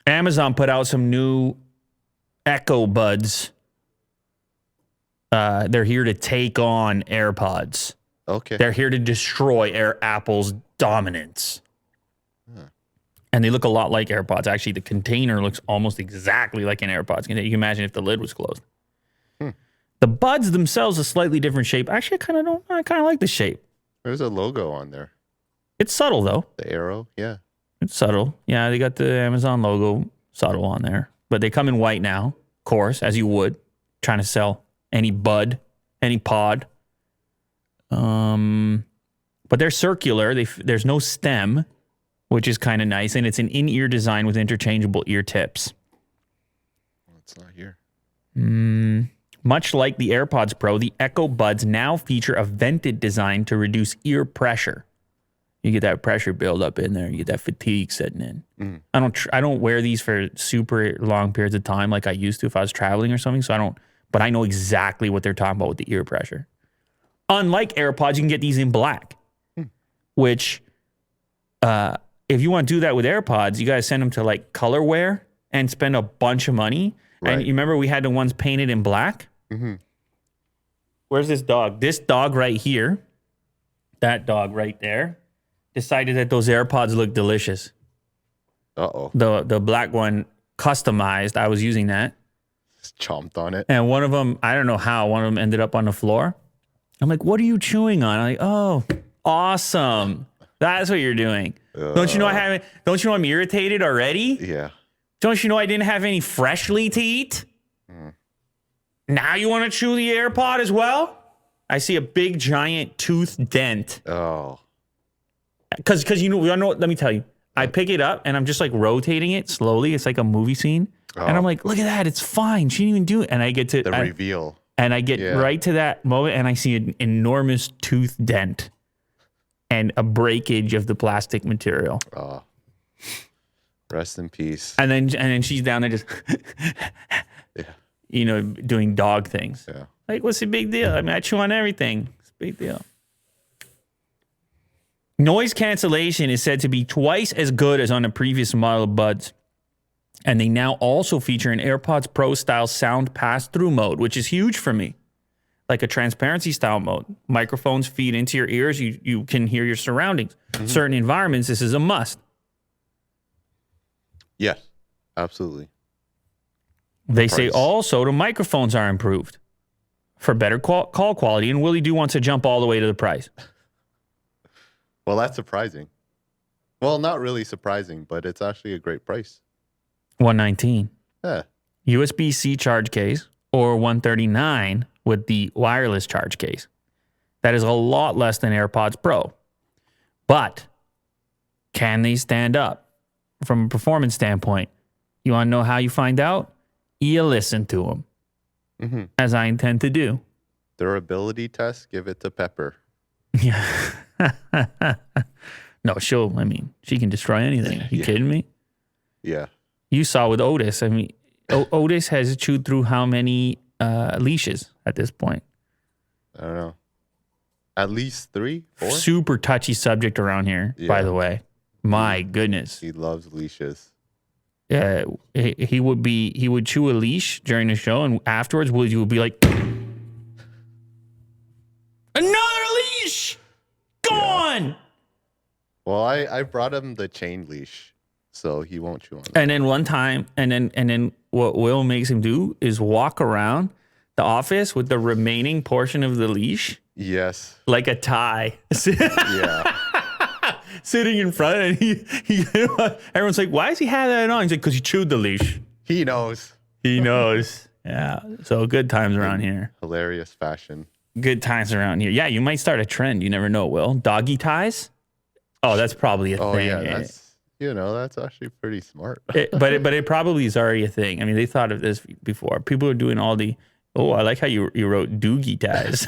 Amazon put out some new Echo Buds. They're here to take on AirPods. Okay. They're here to destroy Apple's dominance. And they look a lot like AirPods. Actually, the container looks almost exactly like an AirPods container. You can imagine if the lid was closed. The buds themselves a slightly different shape. Actually, I kind of like the shape. There's a logo on there. It's subtle, though. The arrow, yeah. It's subtle. Yeah, they got the Amazon logo subtle on there. But they come in white now, of course, as you would. Trying to sell any bud, any pod. But they're circular. There's no stem, which is kind of nice. And it's an in-ear design with interchangeable ear tips. Well, it's not here. Much like the AirPods Pro, the Echo Buds now feature a vented design to reduce ear pressure. You get that pressure buildup in there. You get that fatigue setting in. I don't wear these for super long periods of time like I used to if I was traveling or something. But I know exactly what they're talking about with the ear pressure. Unlike AirPods, you can get these in black, which if you want to do that with AirPods, you got to send them to like Colorware and spend a bunch of money. Right. And you remember we had the ones painted in black? Where's this dog? This dog right here, that dog right there, decided that those AirPods look delicious. Uh-oh. The black one, customized. I was using that. Just chomped on it. And one of them, I don't know how, one of them ended up on the floor. I'm like, what are you chewing on? I'm like, oh, awesome. That's what you're doing. Don't you know I'm irritated already? Yeah. Don't you know I didn't have any freshly to eat? Now you want to chew the AirPod as well? I see a big giant tooth dent. Oh. Because let me tell you. I pick it up and I'm just like rotating it slowly. It's like a movie scene. And I'm like, look at that. It's fine. She didn't even do it. And I get to the reveal. And I get right to that moment and I see an enormous tooth dent and a breakage of the plastic material. Oh. Rest in peace. And then she's down there just doing dog things. Yeah. Like, what's the big deal? I mean, I chew on everything. It's a big deal. Noise cancellation is said to be twice as good as on the previous model of Buds. And they now also feature an AirPods Pro style sound pass-through mode, which is huge for me. Like a transparency style mode. Microphones feed into your ears. You can hear your surroundings. Certain environments, this is a must. Yes, absolutely. They say also the microphones are improved for better call quality. And Willie Do wants to jump all the way to the price. Well, that's surprising. Well, not really surprising, but it's actually a great price. $119. Yeah. USB-C charge case or $139 with the wireless charge case. That is a lot less than AirPods Pro. But can they stand up from a performance standpoint? You want to know how you find out? You listen to them, as I intend to do. Durability test, give it to Pepper. Yeah. No, she can destroy anything. Are you kidding me? Yeah. You saw with Otis. I mean, Otis has chewed through how many leashes at this point? I don't know. At least 3, 4? Super touchy subject around here, by the way. My goodness. He loves leashes. Yeah, he would chew a leash during the show, and afterwards, Willie would be like, another leash! Gone! Well, I brought him the chain leash, so he won't chew on it. And then one time, and then what Will makes him do is walk around the office with the remaining portion of the leash. Yes. Like a tie. Yeah. Sitting in front, and he everyone's like, why does he have that on? He's like, because he chewed the leash. He knows. He knows. Yeah. So good times around here. Hilarious fashion. Good times around here. Yeah, you might start a trend. You never know, Will. Doggy ties? Oh, that's probably a thing. Oh, yeah. That's actually pretty smart. But it probably is already a thing. I mean, they thought of this before. People are doing all the, I like how you wrote doogie ties.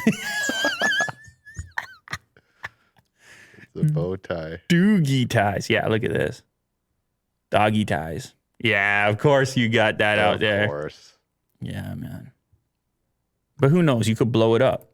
It's a bow tie. Doogie ties. Yeah, look at this. Doggy ties. Yeah, of course you got that out there. Of course. Yeah, man. But who knows? You could blow it up.